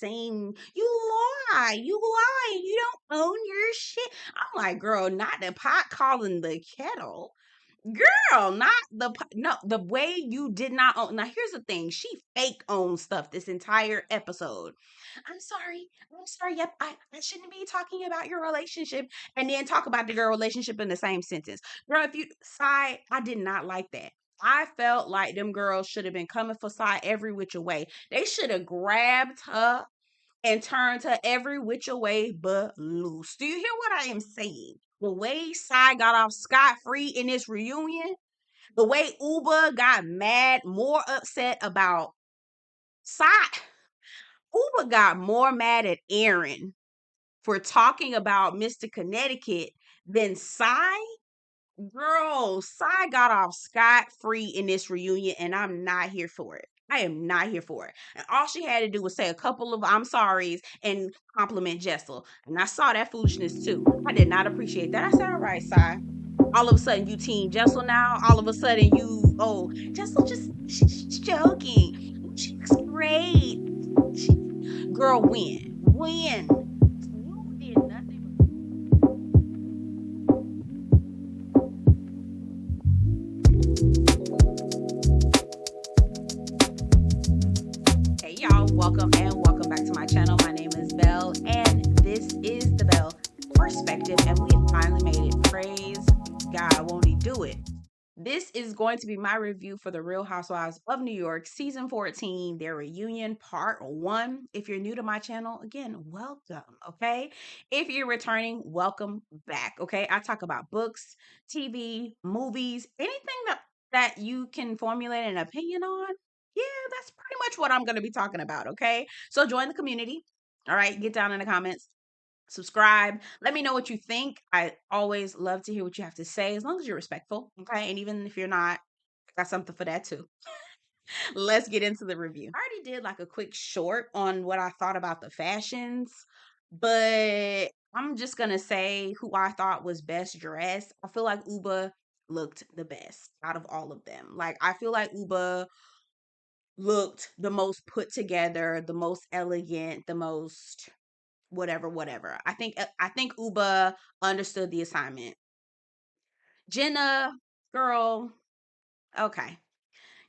same. You lie. You lie. You don't own your shit. I'm like, girl, not the pot calling the kettle. Girl, not no, the way you did not own. Now, here's the thing. She fake owned stuff this entire episode. I'm sorry. I'm sorry. Yep. I shouldn't be talking about your relationship and then talk about the girl relationship in the same sentence. Girl, if you Sai, I did not like that. I felt like them girls should have been coming for Sai every which way. They should have grabbed her and turned her every which way but loose. Do you hear what I am saying? The way Sai got off scot free in this reunion, the way Ubah got mad, more upset about Sai. Ubah got more mad at Aaron for talking about Mr. Connecticut than Sai. Girl, Sai got off scot free in this reunion, and I'm not here for it. I am not here for it. And all she had to do was say a couple of I'm sorries and compliment Jessel. And I saw that foolishness too. I did not appreciate that. I said, all right, Sai. All of a sudden you team Jessel now. All of a sudden Jessel she's joking. She looks great. She, girl, win. Win. You did nothing. Hey y'all, welcome back to my channel. My name is Belle, and this is the Belle Perspective, and we have finally made it. Praise God, won't he do it? This is going to be my review for the Real Housewives of New York, season 14, their reunion, part 1. If you're new to my channel, again, welcome, okay? If you're returning, welcome back, okay? I talk about books, TV, movies, anything that you can formulate an opinion on. Yeah, that's pretty much what I'm going to be talking about, okay? So join the community, all right? Get down in the comments. Subscribe. Let me know what you think. I always love to hear what you have to say, as long as you're respectful. Okay. And even if you're not, I got something for that too. Let's get into the review. I already did like a quick short on what I thought about the fashions, but I'm just going to say who I thought was best dressed. I feel like Ubah looked the best out of all of them. Like, I feel like Ubah looked the most put together, the most elegant, the most whatever. I think Ubah understood the assignment. Jenna, girl, okay.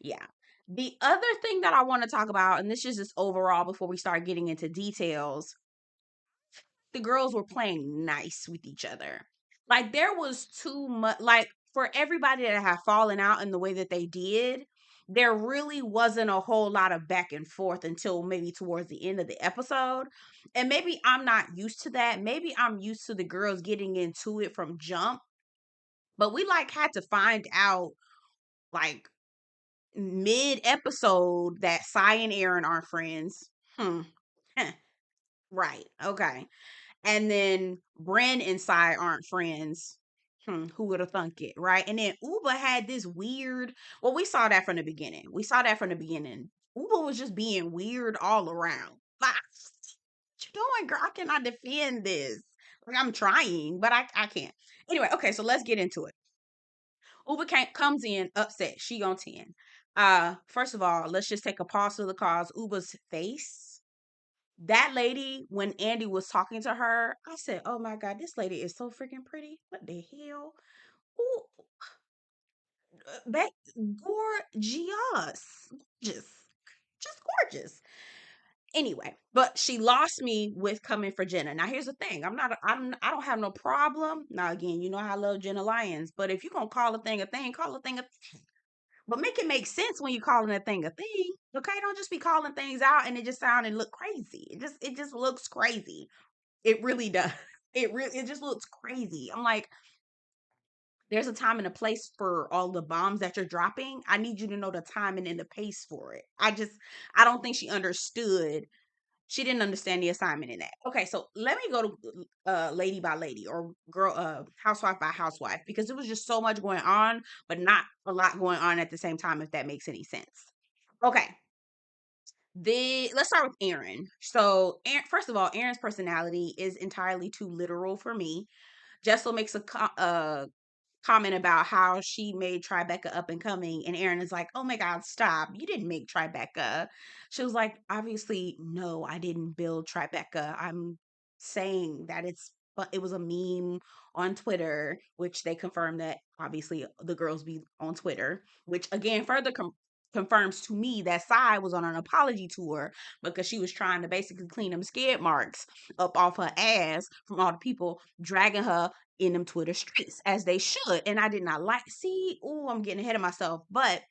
Yeah. The other thing that I want to talk about, and this is just overall before we start getting into details, the girls were playing nice with each other. Like, there was too much, like, for everybody to have fallen out in the way that they did, there really wasn't a whole lot of back and forth until maybe towards the end of the episode. And maybe I'm not used to that. Maybe I'm used to the girls getting into it from jump. But we like had to find out like mid episode that Sai and Aaron are friends. Heh. Right. Okay. And then Brynn and Sai aren't friends. Who would have thunk it, right? And then Ubah had this weird. Well, we saw that from the beginning. Ubah was just being weird all around. Like, what you doing, girl? I cannot defend this. Like, I'm trying, but I can't. Anyway, okay, so let's get into it. Ubah comes in upset. She on 10. First of all, let's just take a pause to the cause. Ubah's face. That lady, when Andy was talking to her, I said, "Oh my God, this lady is so freaking pretty. What the hell? Ooh, that gorgeous, gorgeous, just gorgeous." Anyway, but she lost me with coming for Jenna. Now, here's the thing: I don't have no problem. Now, again, you know how I love Jenna Lyons, but if you're gonna call a thing, call a thing a thing. But make it make sense when you're calling a thing a thing. Okay, don't just be calling things out and it just sound and look crazy. It just looks crazy. It really does. It just looks crazy. I'm like, there's a time and a place for all the bombs that you're dropping. I need you to know the timing and the pace for it. I don't think she understood. She didn't understand the assignment in that. Okay, so let me go to lady by lady or girl housewife by housewife because there was just so much going on, but not a lot going on at the same time, if that makes any sense. Okay. Let's start with Erin. So, first of all, Erin's personality is entirely too literal for me. Jessel makes a comment about how she made Tribeca up and coming, and Aaron is like, "Oh my God, stop! You didn't make Tribeca." She was like, "Obviously, no, I didn't build Tribeca. I'm saying that but it was a meme on Twitter, which they confirmed that obviously the girls be on Twitter, which again further confirms to me that Sai was on an apology tour because she was trying to basically clean them skid marks up off her ass from all the people dragging her in them Twitter streets, as they should. And I did not like, see, oh, I'm getting ahead of myself. But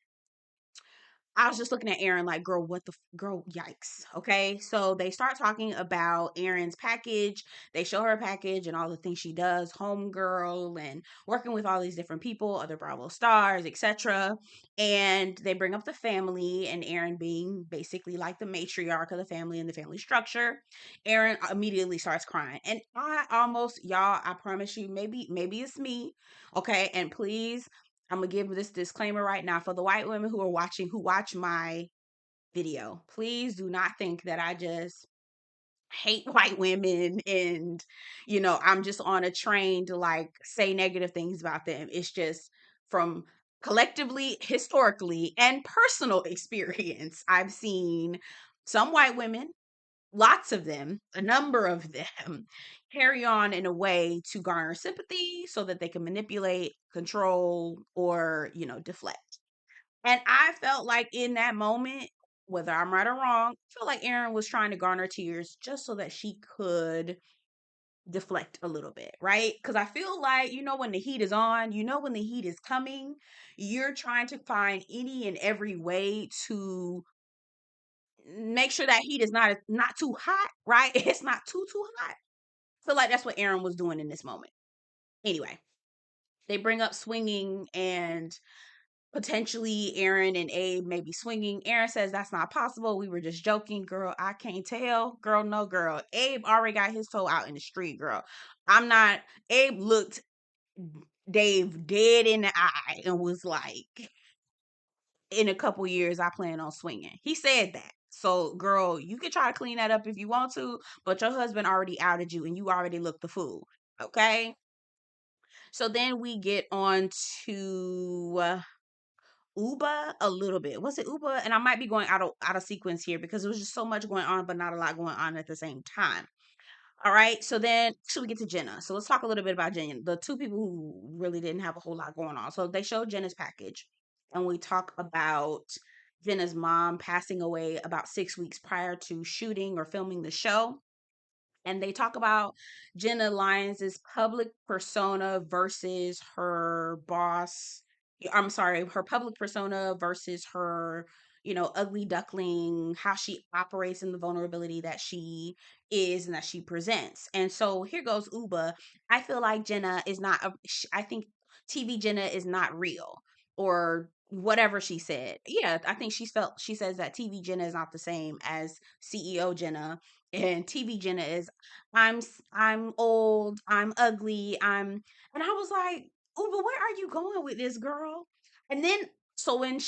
I was just looking at Erin like, girl, what the girl, yikes. Okay. So they start talking about Erin's package. They show her package and all the things she does, homegirl and working with all these different people, other Bravo stars, etc. And they bring up the family and Erin being basically like the matriarch of the family and the family structure. Erin immediately starts crying. And I almost, y'all, I promise you, maybe it's me. Okay. And please, I'm gonna give this disclaimer right now for the white women who are watching, who watch my video. Please do not think that I just hate white women and, I'm just on a train to like say negative things about them. It's just from collectively, historically, and personal experience. I've seen some white women, lots of them, a number of them, carry on in a way to garner sympathy so that they can manipulate, control, or, deflect. And I felt like in that moment, whether I'm right or wrong, I feel like Erin was trying to garner tears just so that she could deflect a little bit, right? Because I feel like, when the heat is on, when the heat is coming, you're trying to find any and every way to make sure that heat is not too hot, right? It's not too hot. I feel like that's what Erin was doing in this moment. Anyway, they bring up swinging and potentially Erin and Abe may be swinging. Erin says that's not possible. We were just joking, girl. I can't tell, girl. No, girl. Abe already got his toe out in the street, girl. I'm not. Abe looked Dave dead in the eye and was like, in a couple years I plan on swinging. He said that. So, girl, you can try to clean that up if you want to, but your husband already outed you and you already looked the fool. Okay? So then we get on to Ubah a little bit. Was it Ubah? And I might be going out of sequence here because there was just so much going on, but not a lot going on at the same time. All right. So then should we get to Jenna? So let's talk a little bit about Jenna. The two people who really didn't have a whole lot going on. So they showed Jenna's package and we talk about Jenna's mom passing away about 6 weeks prior to shooting or filming the show. And they talk about Jenna Lyons' public persona versus her boss. I'm sorry, her public persona versus her, ugly duckling, how she operates in the vulnerability that she is and that she presents. And so here goes Ubah. I feel like Jenna is not, I think TV Jenna is not real or whatever she said. Yeah, I think she says that TV Jenna is not the same as CEO Jenna, and TV Jenna is I'm old, I'm ugly, and I was like, "Oh, but where are you going with this, girl?" And then so when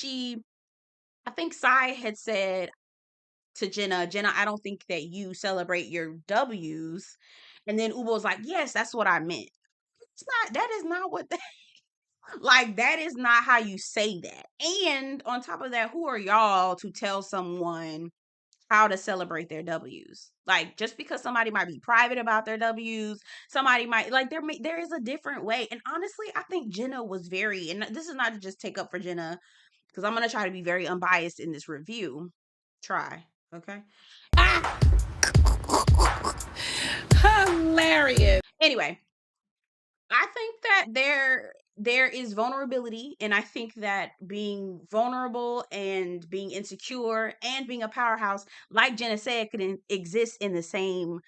I think Sai had said to Jenna, Jenna, I don't think that you celebrate your W's. And then Ubo was like, yes, that's what I meant. That is not what that, like, that is not how you say that. And on top of that, who are y'all to tell someone how to celebrate their W's? Like, just because somebody might be private about their W's, somebody might like there is a different way. And honestly, I think Jenna was very, and this is not to just take up for Jenna because I'm gonna try to be very unbiased in this review. Try, okay? Ah, hilarious. Anyway, I think that there is vulnerability, and I think that being vulnerable and being insecure and being a powerhouse, like Jenna said, could exist in the same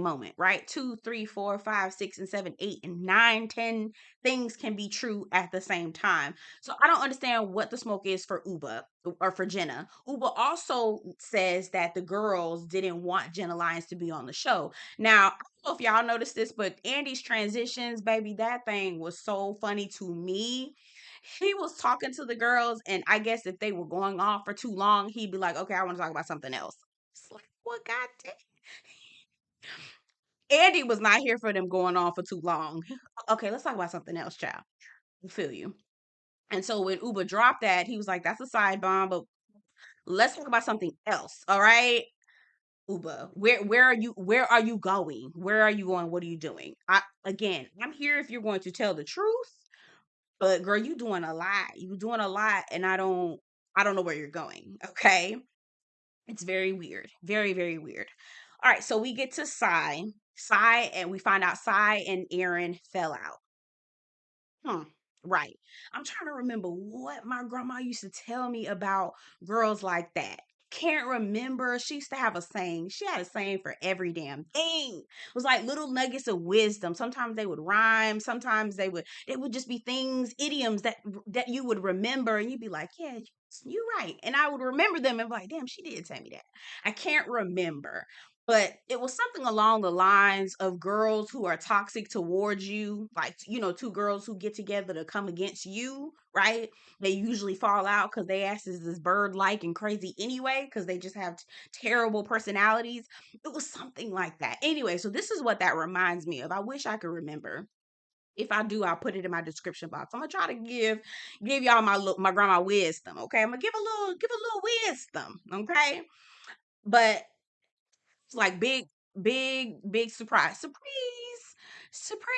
moment, right? Two, three, four, five, six, and seven, eight, and nine, 10 things can be true at the same time. So I don't understand what the smoke is for Ubah or for Jenna. Ubah also says that the girls didn't want Jenna Lyons to be on the show. Now, I don't know if y'all noticed this, but Andy's transitions, baby, that thing was so funny to me. He was talking to the girls, and I guess if they were going on for too long, he'd be like, okay, I want to talk about something else. It's like, what, God damn. Andy was not here for them going on for too long. Okay, let's talk about something else, child. I feel you. And so when Ubah dropped that, he was like, "That's a side bomb, but let's talk about something else." All right, Ubah, where are you going? Where are you going? What are you doing? I'm here if you're going to tell the truth, but girl, you doing a lot. You doing a lot, and I don't know where you're going. Okay, it's very weird, very very weird. All right, so we get to Sai, and we find out Sai and Aaron fell out. Hmm. Right. I'm trying to remember what my grandma used to tell me about girls like that. Can't remember. She used to have a saying. She had a saying for every damn thing. It was like little nuggets of wisdom. Sometimes they would rhyme. Sometimes they would just be things, idioms that you would remember, and you'd be like, "Yeah, you're right." And I would remember them and be like, "Damn, she did tell me that." I can't remember, but it was something along the lines of girls who are toxic towards you, like, two girls who get together to come against you, right? They usually fall out because they asses is bird like and crazy anyway, because they just have terrible personalities. It was something like that. Anyway, so this is what that reminds me of. I wish I could remember. If I do, I'll put it in my description box. I'm gonna try to give y'all my grandma wisdom. Okay, I'm gonna give a little wisdom. Okay, but it's like big surprise. Surprise.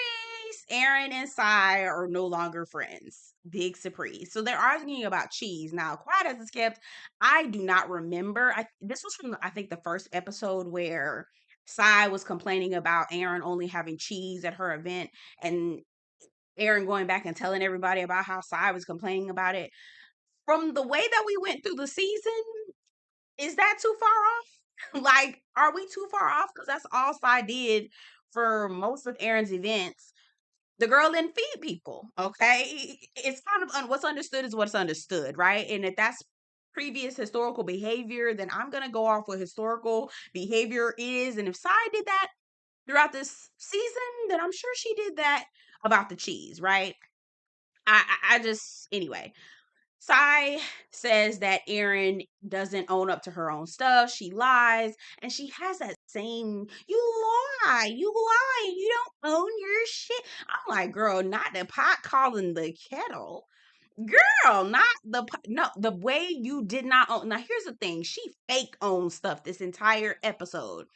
Aaron and Sai are no longer friends. Big surprise. So they're arguing about cheese. Now, quiet as it's kept, I do not remember. This was from, I think, the first episode where Sai was complaining about Aaron only having cheese at her event, and Aaron going back and telling everybody about how Sai was complaining about it. From the way that we went through the season, is that too far off? Like, are we too far off? Because that's all Sai did for most of Aaron's events. The girl didn't feed people. Okay, it's kind of what's understood is what's understood, right? And if that's previous historical behavior, then I'm gonna go off what historical behavior is. And if Sai did that throughout this season, then I'm sure she did that about the cheese, right? I just anyway. Sai says that Erin doesn't own up to her own stuff. She lies, and she has that same you don't own your shit. I'm like, girl, not the pot calling the kettle. Girl, not no, the way you did not own. Now, here's the thing. She fake owned stuff this entire episode.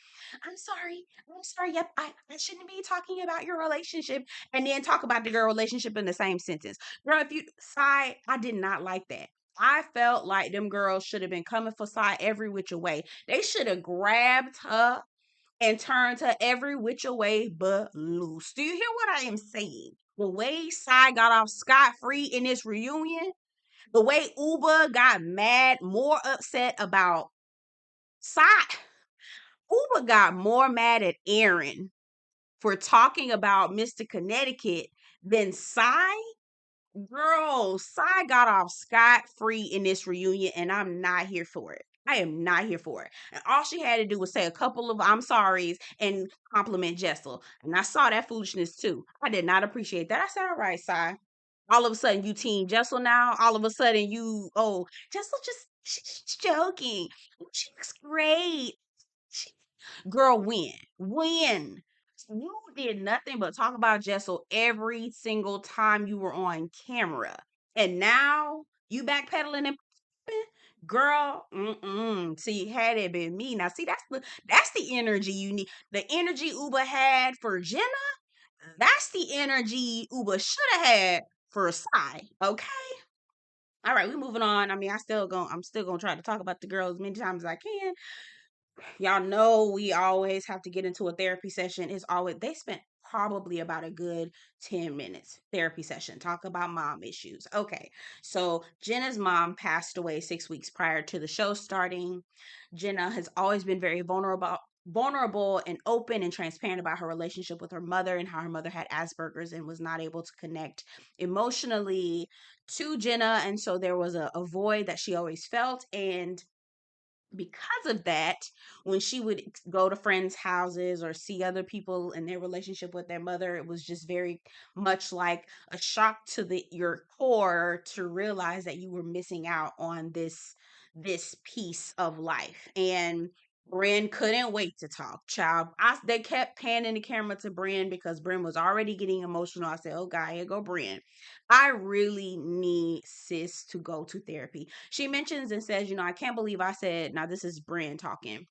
I'm sorry. I'm sorry. Yep. I shouldn't be talking about your relationship and then talk about the girl relationship in the same sentence. Girl, if you Sai, I did not like that. I felt like them girls should have been coming for Sai every which way. They should have grabbed her and turned her every which way but loose. Do you hear what I am saying? The way Sai got off scot free in this reunion, the way Ubah got mad, more upset about Sai. Ubah got more mad at Aaron for talking about Mr. Connecticut than Sai. Girl, Sai got off scot free in this reunion, and I'm not here for it. I am not here for it. And all she had to do was say a couple of I'm sorries and compliment Jessel. And I saw that foolishness too. I did not appreciate that. I said, all right, Sai. All of a sudden you team Jessel now. All of a sudden Jessel she's joking. She looks great. She, girl, when you did nothing but talk about Jessel every single time you were on camera, and now you backpedaling and girl, see, had it been me, now see that's the energy you need. The energy Ubah had for Jenna, that's the energy Ubah should have had for Sai. Okay. All right, we moving on. I mean, I'm still gonna try to talk about the girls as many times as I can. Y'all know we always have to get into a therapy session. It's always they spent probably about a good 10 minutes therapy session talk about mom issues. Okay. So Jenna's mom passed away 6 weeks prior to the show starting. Jenna has always been very vulnerable and open and transparent about her relationship with her mother and how her mother had Asperger's and was not able to connect emotionally to Jenna. And so there was a void that she always felt. And because of that, when she would go to friends' houses or see other people in their relationship with their mother, it was just very much like a shock to your core to realize that you were missing out on this piece of life. And Brynn couldn't wait to talk. Child, they kept panning the camera to Brynn because Brynn was already getting emotional. I said, "Oh God, here go Brynn. I really need sis to go to therapy." She mentions and says, "I can't believe I said." Now this is Brynn talking.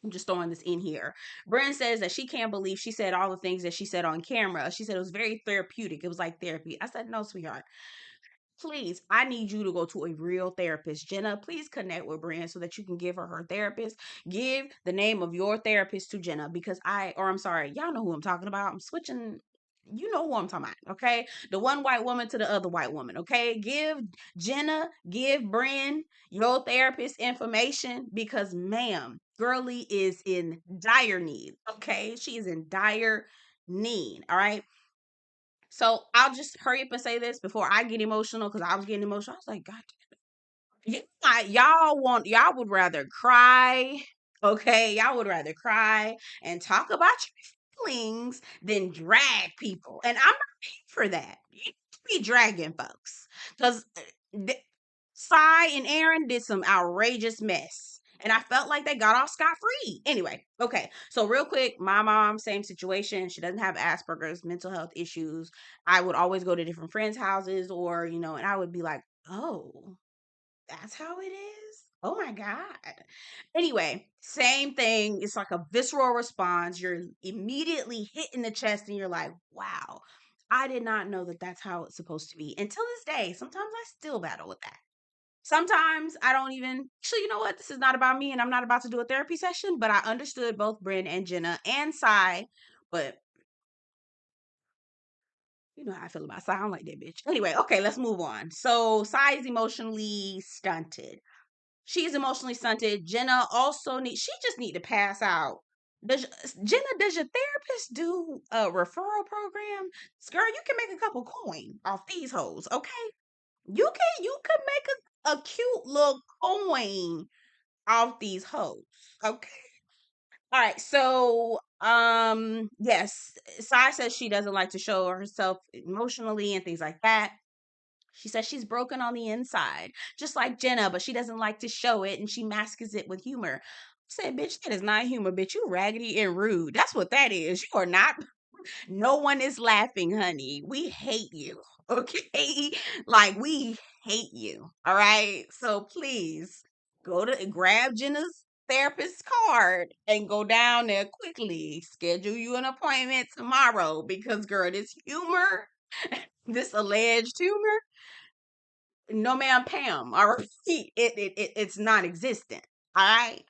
I'm just throwing this in here. Brynn says that she can't believe she said all the things that she said on camera. She said it was very therapeutic. It was like therapy. I said, "No, sweetheart. Please, I need you to go to a real therapist. Jenna, please connect with Brynn so that you can give her therapist. Give the name of your therapist to Jenna because I'm sorry, y'all know who I'm talking about. I'm switching. You know who I'm talking about, okay? The one white woman to the other white woman, okay? Give Brynn your therapist information because, ma'am, girly is in dire need, okay? She is in dire need, all right? So I'll just hurry up and say this before I get emotional because I was getting emotional. I was like, God, y'all would rather cry, okay? Y'all would rather cry and talk about your feelings than drag people, and I'm not paying for that. You be dragging folks because Sai and Aaron did some outrageous mess. And I felt like they got off scot free. Anyway, okay. So real quick, my mom, same situation. She doesn't have Asperger's, mental health issues. I would always go to different friends' houses or, and I would be like, oh, that's how it is. Oh my God. Anyway, same thing. It's like a visceral response. You're immediately hit in the chest and you're like, wow, I did not know that that's how it's supposed to be. Until this day, sometimes I still battle with that. Sometimes I don't even actually, you know what? This is not about me and I'm not about to do a therapy session, but I understood both Brynn and Jenna and Sai, but you know how I feel about Sai. I don't like that bitch. Anyway, okay, let's move on. So Sai is emotionally stunted. She's emotionally stunted. Jenna also she just need to pass out. Does Jenna, does your therapist do a referral program? Girl, you can make a couple coin off these hoes, okay? You can make a cute little coin off these hoes. Okay. All right. So yes, Sai says she doesn't like to show herself emotionally and things like that. She says she's broken on the inside, just like Jenna, but she doesn't like to show it and she masks it with humor. I said, bitch, that is not humor, bitch. You raggedy and rude. That's what that is. You are not. No one is laughing, honey. We hate you. Okay? Like we hate you. All right? So please go to grab Jenna's therapist card and go down there quickly. Schedule you an appointment tomorrow because girl, this humor, this alleged humor, no ma'am Pam. All right. It's non-existent. All right.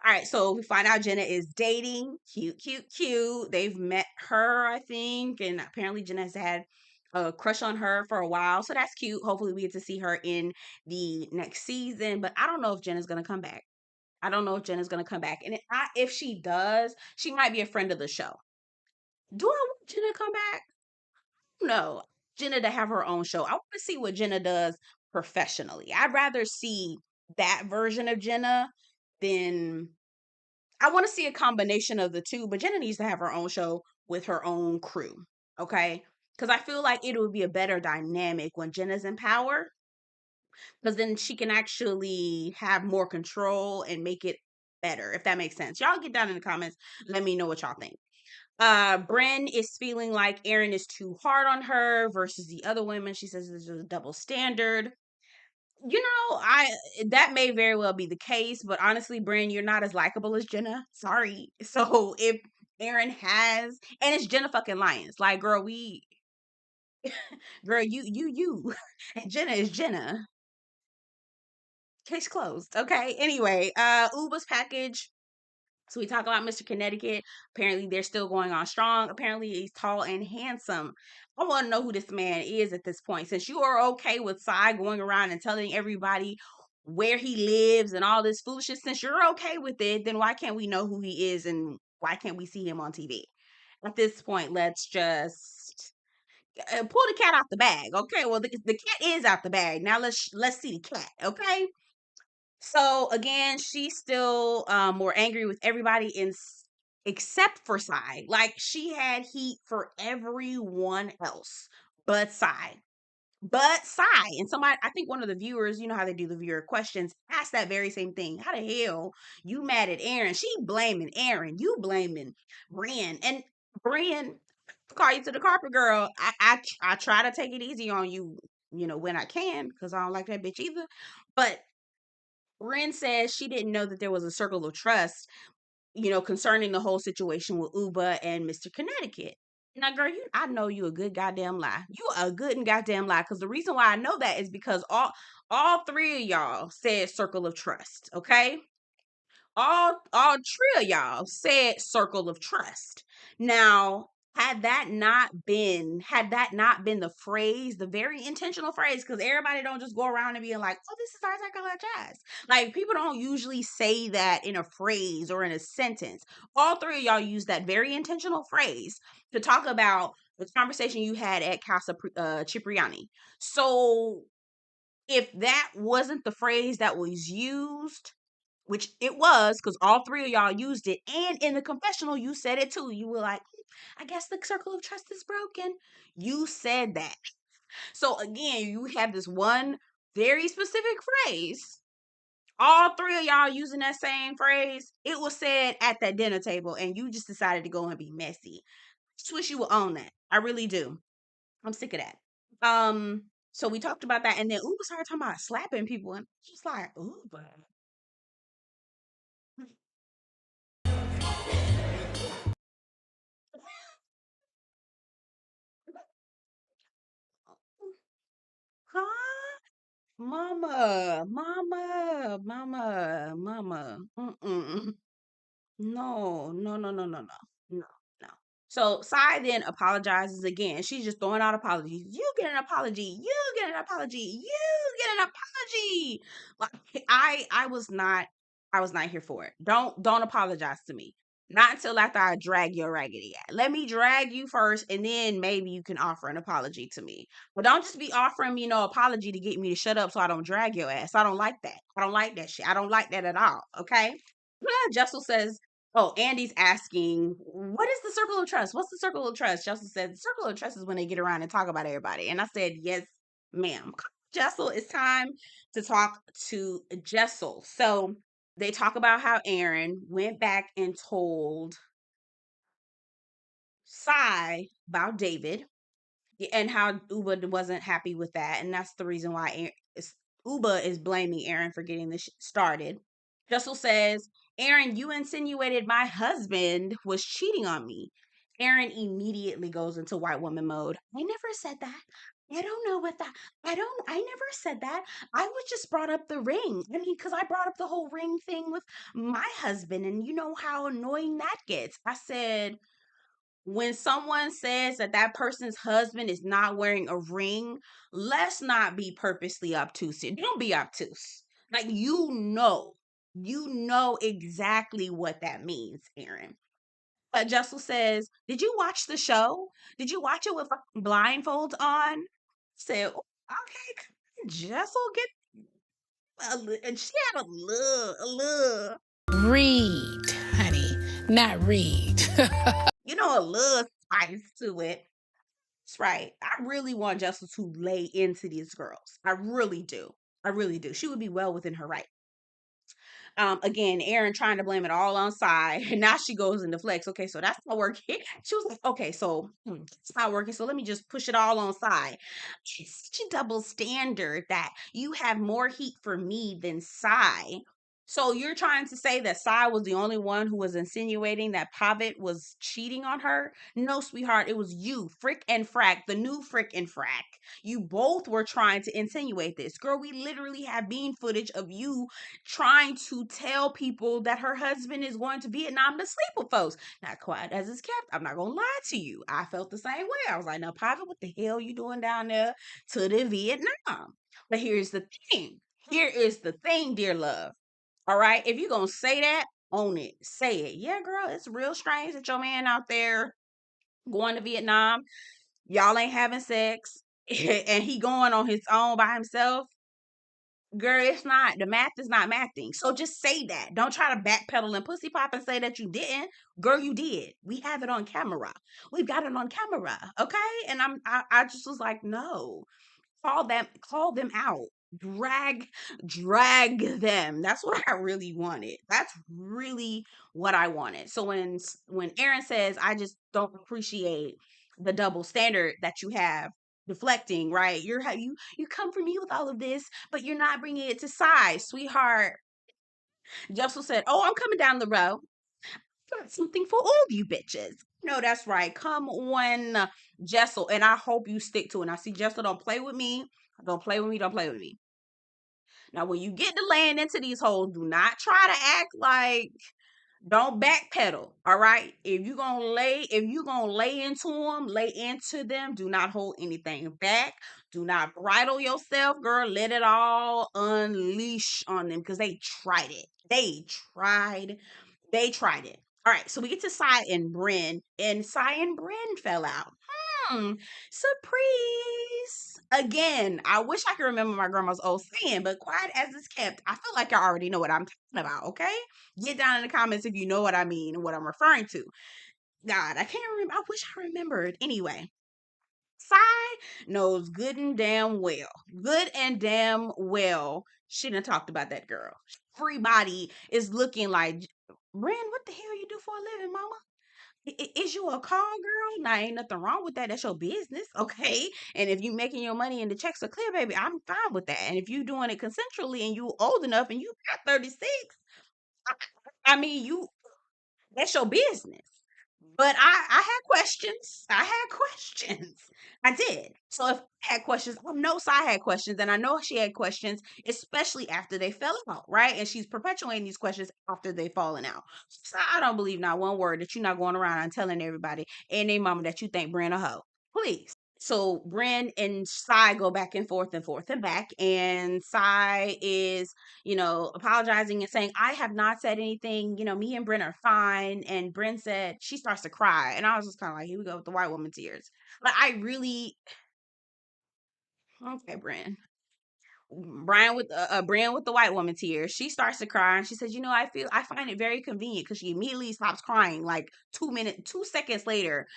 All right, so we find out Jenna is dating. Cute, cute, cute. They've met her, I think, and apparently Jenna has had a crush on her for a while. So that's cute. Hopefully we get to see her in the next season. But I don't know if Jenna's gonna come back. I don't know if Jenna's gonna come back. And if she does, she might be a friend of the show. Do I want Jenna to come back? No. Jenna to have her own show. I want to see what Jenna does professionally. I'd rather see that version of Jenna than I want to see a combination of the two, but Jenna needs to have her own show with her own crew. Okay. Because I feel like it would be a better dynamic when Jenna's in power. Because then she can actually have more control and make it better, if that makes sense. Y'all get down in the comments. Let me know what y'all think. Brynn is feeling like Aaron is too hard on her versus the other women. She says this is a double standard. I that may very well be the case, but honestly, Brynn, you're not as likable as Jenna. Sorry. So if Aaron has, and it's Jenna fucking Lyons, like girl, girl, you, and Jenna is Jenna. Case closed. Okay. Anyway, Ubah's package. So we talk about Mr. Connecticut. Apparently, they're still going on strong. Apparently, he's tall and handsome. I want to know who this man is at this point. Since you are okay with Sai going around and telling everybody where he lives and all this foolishness, since you're okay with it, then why can't we know who he is and why can't we see him on TV? At this point, let's just pull the cat out the bag. Okay, well the cat is out the bag. Now let's see the cat. Okay. So again, she's still more angry with everybody except for Sai. Like she had heat for everyone else but Sai. But Sai and somebody, I think one of the viewers, you know how they do the viewer questions, asked that very same thing. How the hell you mad at Aaron? She blaming Aaron. You blaming Brynn. And Brynn, call you to the carpet girl. I try to take it easy on you, when I can, because I don't like that bitch either. But Brynn says she didn't know that there was a circle of trust, concerning the whole situation with Ubah and Mr. Connecticut. Now, girl, I know you a good goddamn lie. You a good and goddamn lie. Because the reason why I know that is because all three of y'all said circle of trust. Okay, all three of y'all said circle of trust. Now, had that not been the phrase, the very intentional phrase, because everybody don't just go around and being like, oh, this is our circle of trust. Like, people don't usually say that in a phrase or in a sentence. All three of y'all use that very intentional phrase to talk about the conversation you had at Casa Cipriani. So if that wasn't the phrase that was used, which it was, because all three of y'all used it, and in the confessional you said it too. You were like, I guess the circle of trust is broken. You said that. So again, you have this one very specific phrase. All three of y'all using that same phrase. It was said at that dinner table, and you just decided to go and be messy. Just wish you would own that. I really do. I'm sick of that. So we talked about that, and then Uber started talking about slapping people, and just like Uber. Huh? Mama. Mm-mm. No, no, no, no, no, no, no, no. So Sai then apologizes again. She's just throwing out apologies. You get an apology. You get an apology. You get an apology. Like I was not here for it. Don't apologize to me. Not until after I drag your raggedy ass. Let me drag you first, and then maybe you can offer an apology to me. But don't just be offering me no apology to get me to shut up so I don't drag your ass. I don't like that. I don't like that shit. I don't like that at all. Okay. Jessel says, oh, Andy's asking, what is the circle of trust? What's the circle of trust? Jessel said, the circle of trust is when they get around and talk about everybody. And I said, yes, ma'am. Jessel, it's time to talk to Jessel. So they talk about how Aaron went back and told Sai about David and how Ubah wasn't happy with that. And that's the reason why Ubah is blaming Aaron for getting this started. Jessel says, Aaron, you insinuated my husband was cheating on me. Aaron immediately goes into white woman mode. I never said that. I don't know what that. I never said that. I was just brought up the ring. I mean, because I brought up the whole ring thing with my husband, and you know how annoying that gets. I said, when someone says that that person's husband is not wearing a ring, let's not be purposely obtuse. Don't be obtuse. Like, you know exactly what that means, Aaron. But Jessel says, did you watch the show? Did you watch it with blindfolds on? Said, okay, Jessel get and she had Read, honey, not read. a little spice to it. That's right. I really want Jessel to lay into these girls. I really do. I really do. She would be well within her right. Again, Erin trying to blame it all on Sai, and now she goes into flex. Okay, so that's not working. She was like, okay, so it's not working. So let me just push it all on Sai. It's such a double standard that you have more heat for me than Sai. So you're trying to say that Sai was the only one who was insinuating that Pavitt was cheating on her? No, sweetheart, it was you, Frick and Frack, the new Frick and Frack. You both were trying to insinuate this. Girl, we literally have bean footage of you trying to tell people that her husband is going to Vietnam to sleep with folks. Not quiet as it's kept. I'm not gonna lie to you. I felt the same way. I was like, now, Pavitt, what the hell you doing down there to the Vietnam? But here's the thing. Here is the thing, dear love. All right. If you're gonna say that, own it. Say it. Yeah, girl, it's real strange that your man out there going to Vietnam. Y'all ain't having sex. And he going on his own by himself. Girl, it's not. The math is not mathing. So just say that. Don't try to backpedal and pussy pop and say that you didn't. Girl, you did. We have it on camera. We've got it on camera. Okay. And I just was like, no. call them out. Drag them. That's what I really wanted. That's really what I wanted. So when Aaron says, I just don't appreciate the double standard that you have deflecting, right? You come for me with all of this, but you're not bringing it to Sai, sweetheart. Jessel said, "Oh, I'm coming down the road. Got something for all you bitches." No, that's right. Come on, Jessel, and I hope you stick to it. And I see Jessel, don't play with me. Don't play with me. Don't play with me. Now, when you get to laying into these holes, do not try to act like, don't backpedal. All right. If you gonna lay into them. Do not hold anything back. Do not bridle yourself, girl. Let it all unleash on them because they tried it. They tried it. All right, so we get to Sai and Brynn, and Sai and Brynn fell out. Surprise! Again, I wish I could remember my grandma's old saying, but quiet as it's kept, I feel like I already know what I'm talking about, okay? Get down in the comments if you know what I mean and what I'm referring to. God, I can't remember. I wish I remembered. Anyway, Sai knows good and damn well, she done talked about that girl. Everybody is looking like, Brynn, what the hell you do for a living, mama? Is you a call girl? Now, ain't nothing wrong with that. That's your business, okay? And if you making your money and the checks are clear, baby, I'm fine with that. And if you doing it consensually and you old enough and you got 36, I mean, that's your business. But I had questions. I had questions. I did. So if I had questions, I know Sai had questions, and I know she had questions, especially after they fell out, right? And she's perpetuating these questions after they've fallen out. So I don't believe not one word that you're not going around and telling everybody and their mama that you think Brynn a hoe. Please. So Brynn and Sai go back and forth and forth and back, and Sai is, apologizing and saying, "I have not said anything. Me and Brynn are fine." And Brynn said she starts to cry, and I was just kind of like, "Here we go with the white woman tears." But I really, okay, Brynn with the white woman tears. She starts to cry, and she says, I find it very convenient," because she immediately stops crying like 2 seconds later.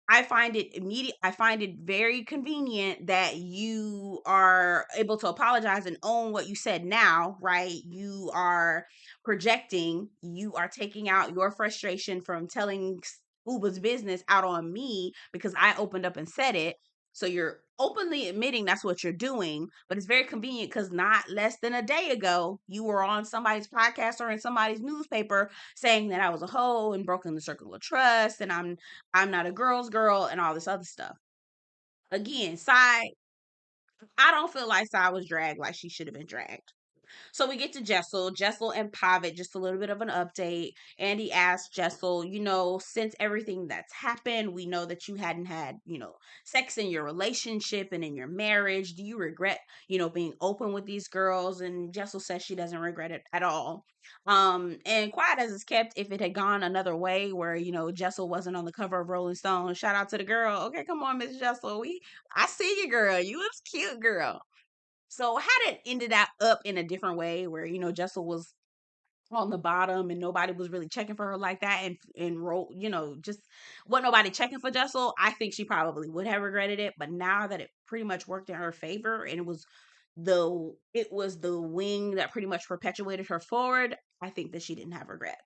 I find it very convenient that you are able to apologize and own what you said now, right? You are projecting, you are taking out your frustration from telling Ubah's business out on me because I opened up and said it. So you're openly admitting that's what you're doing, but it's very convenient because not less than a day ago, you were on somebody's podcast or in somebody's newspaper saying that I was a hoe and broken the circle of trust and I'm not a girl's girl and all this other stuff. Again, Sai, I don't feel like Sai was dragged like she should have been dragged. So we get to Jessel and Pavit, just a little bit of an update. Andy asked Jessel, since everything that's happened, we know that you hadn't had, sex in your relationship and in your marriage. Do you regret, being open with these girls? And Jessel says she doesn't regret it at all. And quiet as it's kept, if it had gone another way where, Jessel wasn't on the cover of Rolling Stone, shout out to the girl. Okay, come on, Miss Jessel. I see you, girl. You was cute, girl. So had it ended up in a different way where, Jessel was on the bottom and nobody was really checking for her like that and wrote, just wasn't nobody checking for Jessel, I think she probably would have regretted it. But now that it pretty much worked in her favor and it was the wing that pretty much perpetuated her forward, I think that she didn't have regret.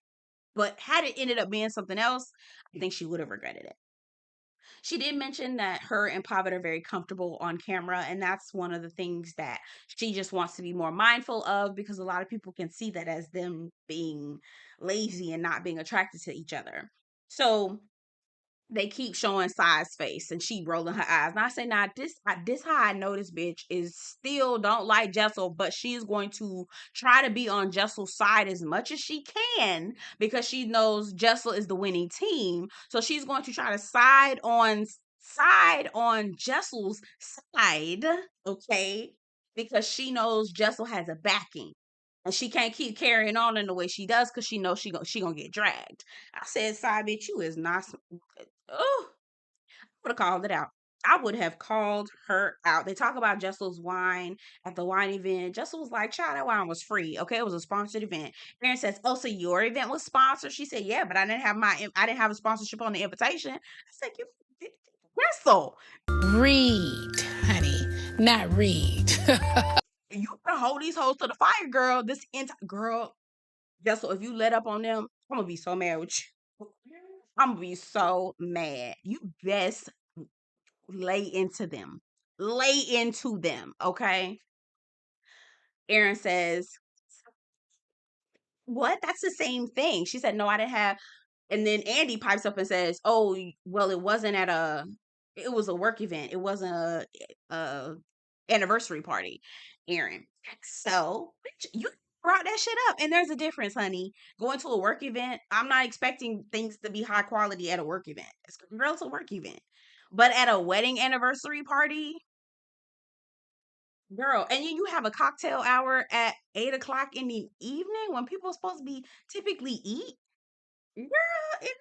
But had it ended up being something else, I think she would have regretted it. She did mention that her and Pavit are very comfortable on camera, and that's one of the things that she just wants to be more mindful of because a lot of people can see that as them being lazy and not being attracted to each other. So they keep showing Sai's face and she rolling her eyes. And I say, now this how I know this bitch is still don't like Jessel, but she's going to try to be on Jessel's side as much as she can because she knows Jessel is the winning team. So she's going to try to side on Jessel's side, okay? Because she knows Jessel has a backing. And she can't keep carrying on in the way she does because she knows she gonna get dragged. I said, "Side bitch, you is not." Oh, I would have called it out. I would have called her out. They talk about Jessel's wine at the wine event. Jessel was like, "Child, that wine was free. Okay, it was a sponsored event." Erin says, "Oh, so your event was sponsored?" She said, "Yeah, but I didn't have a sponsorship on the invitation." I said, "You, Jessel." Read, honey. not read. You can hold these hoes to the fire, girl. This girl, Jessel, if you let up on them, I'm gonna be so mad with you. I'm gonna be so mad. You best lay into them. Lay into them, okay? Erin says, "What? That's the same thing." She said, "No, I didn't have." And then Andy pipes up and says, "Oh, well, it wasn't at a. It was a work event. It wasn't a anniversary party." Erin, so bitch, you brought that shit up, and there's a difference, honey. Going to a work event, I'm not expecting things to be high quality at a work event. It's a work event, but at a wedding anniversary party, girl, and you have a cocktail hour at 8 o'clock in the evening when people are supposed to be typically eat. Girl, if you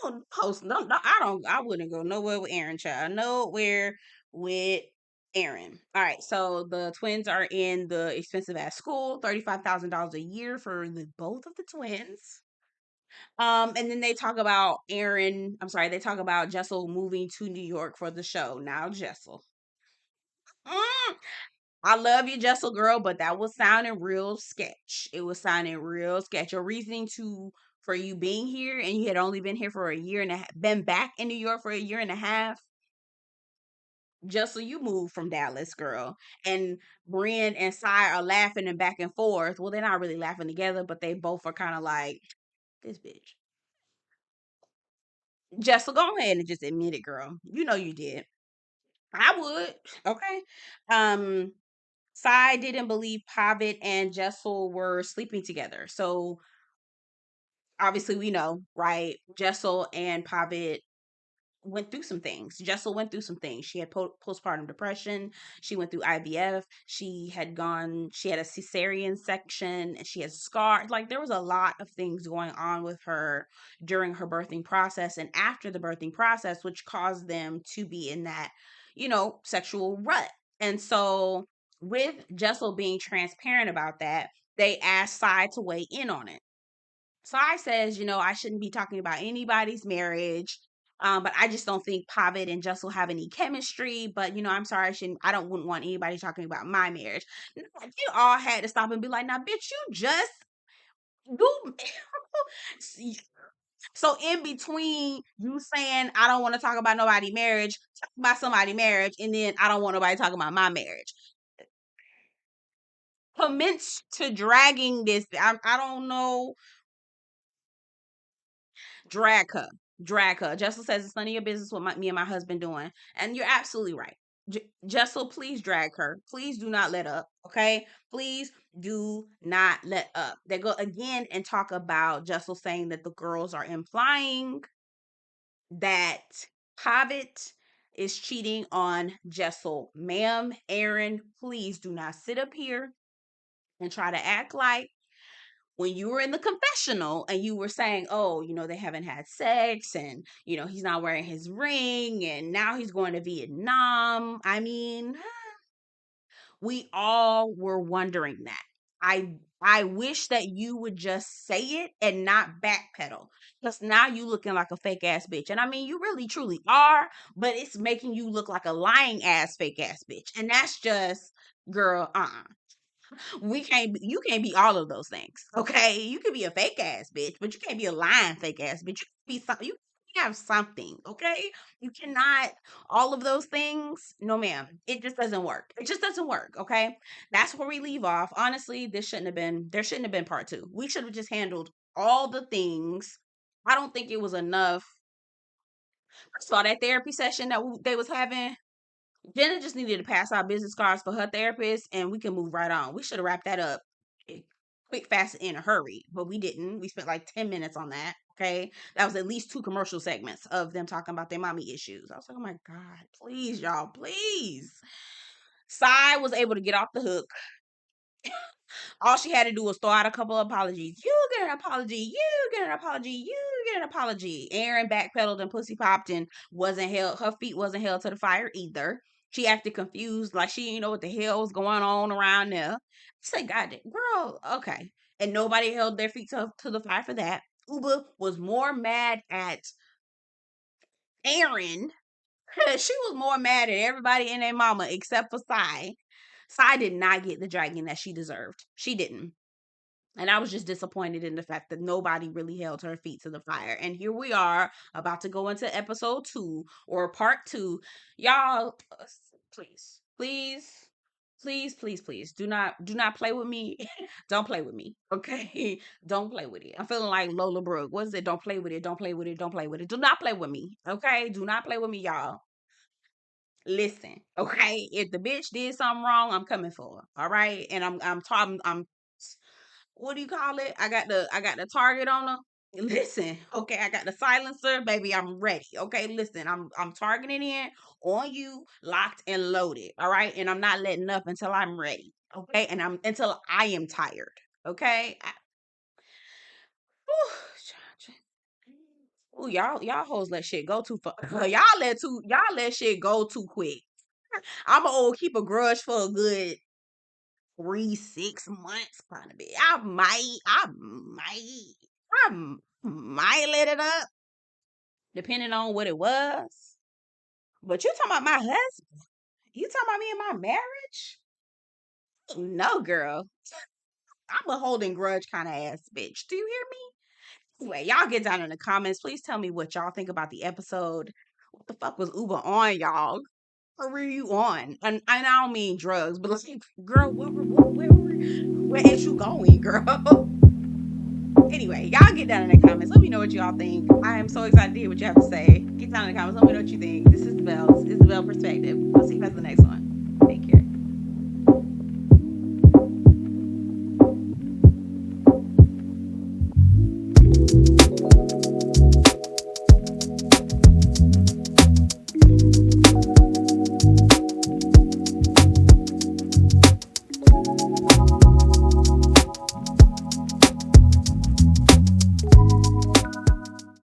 don't host, no, I wouldn't go nowhere with Aaron, child. Nowhere with Aaron. All right, so the twins are in the expensive ass school, $35,000 a year for both of the twins. And then they talk about Aaron. I'm sorry, they talk about Jessel moving to New York for the show. Now, Jessel. Mm, I love you, Jessel girl, but that was sounding real sketch. It was sounding real sketch. Your reasoning to for you being here, and you had only been here for a year and a half, been back in New York for a year and a half. Jessel, you moved from Dallas, girl. And Brynn and Sai are laughing and back and forth. Well, they're not really laughing together, but they both are kind of like, this bitch. Jessel, go ahead and just admit it, girl. You know you did. I would. Okay. Um, Sai didn't believe Pavitt and Jessel were sleeping together. So obviously we know, right? Jessel and Pavitt went through some things. Jessel went through some things. She had postpartum depression. She went through IVF. She had a cesarean section, and she had scars. Like there was a lot of things going on with her during her birthing process and after the birthing process, which caused them to be in that, sexual rut. And so, with Jessel being transparent about that, they asked Sai to weigh in on it. Sai says, I shouldn't be talking about anybody's marriage. But I just don't think Pavitt and Jessel have any chemistry. But I'm sorry, wouldn't want anybody talking about my marriage. You all had to stop and be like, now, bitch, you just do. So in between you saying I don't want to talk about nobody marriage, talk about somebody marriage, and then I don't want nobody talking about my marriage. Commence to dragging this. I don't know. Drag her. Drag her. Jessel says it's none of your business what me and my husband doing. And you're absolutely right. Jessel, please drag her. Please do not let up. Okay? Please do not let up. They go again and talk about Jessel saying that the girls are implying that Pavitt is cheating on Jessel. Ma'am, Aaron, please do not sit up here and try to act like when you were in the confessional and you were saying, oh, they haven't had sex and, he's not wearing his ring and now he's going to Vietnam. I mean, we all were wondering that. I wish that you would just say it and not backpedal. Because now you looking like a fake ass bitch. And I mean, you really truly are, but it's making you look like a lying ass fake ass bitch. And that's just, girl, you can't be all of those things. Okay. You can be a fake ass bitch, but you can't be a lying fake ass bitch. You can be something. You can have something. Okay. You cannot all of those things. No, ma'am. It just doesn't work. It just doesn't work. Okay. That's where we leave off. Honestly, there shouldn't have been part two. We should have just handled all the things. I don't think it was enough. Saw that therapy session that they was having. Jenna just needed to pass out business cards for her therapist, and we can move right on. We should have wrapped that up quick, fast, in a hurry, but we didn't. We spent like 10 minutes on that. Okay, that was at least 2 commercial segments of them talking about their mommy issues. I was like, oh my god, please, y'all, please. Sai was able to get off the hook. All she had to do was throw out a couple of apologies. You get an apology. You get an apology. You get an apology. Aaron backpedaled and pussy popped and wasn't held. Her feet wasn't held to the fire either. She acted confused, like she didn't know what the hell was going on around there. I said, God, girl, okay. And nobody held their feet to the fire for that. Ubah was more mad at Aaron, she was more mad at everybody and their mama except for Sai. Sai did not get the dragging that she deserved. She didn't. And I was just disappointed in the fact that nobody really held her feet to the fire. And here we are about to go into episode 2 or part 2. Y'all, please, please, please, please, please do not play with me. Don't play with me. Okay. Don't play with it. I'm feeling like Lola Brooke. What is it? Don't play with it. Don't play with it. Don't play with it. Do not play with me. Okay. Do not play with me, y'all. Listen, okay. If the bitch did something wrong, I'm coming for her. All right. And I'm talking, I'm what do you call it? I got the target on her. Listen, okay, I got the silencer, baby. I'm ready. Okay, listen, I'm targeting in on you, locked and loaded. All right, and I'm not letting up until I'm ready. Okay, and I'm until I am tired. Okay. Ooh, y'all hoes let shit go too far. Y'all let shit go too quick. I'm a old keep a grudge for a good 3 6 months, probably. I might let it up, depending on what it was. But you talking about my husband? You talking about me and my marriage? No, girl. I'm a holding grudge kind of ass bitch. Do you hear me? Anyway, y'all get down in the comments. Please tell me what y'all think about the episode. What the fuck was Ubah on, y'all? What were you on? And I don't mean drugs, but like, girl, where is you going, girl? Anyway, y'all get down in the comments. Let me know what y'all think. I am so excited to hear what you have to say. Get down in the comments. Let me know what you think. This is the Bell. This is the Bell Perspective. I'll see you guys in the next one.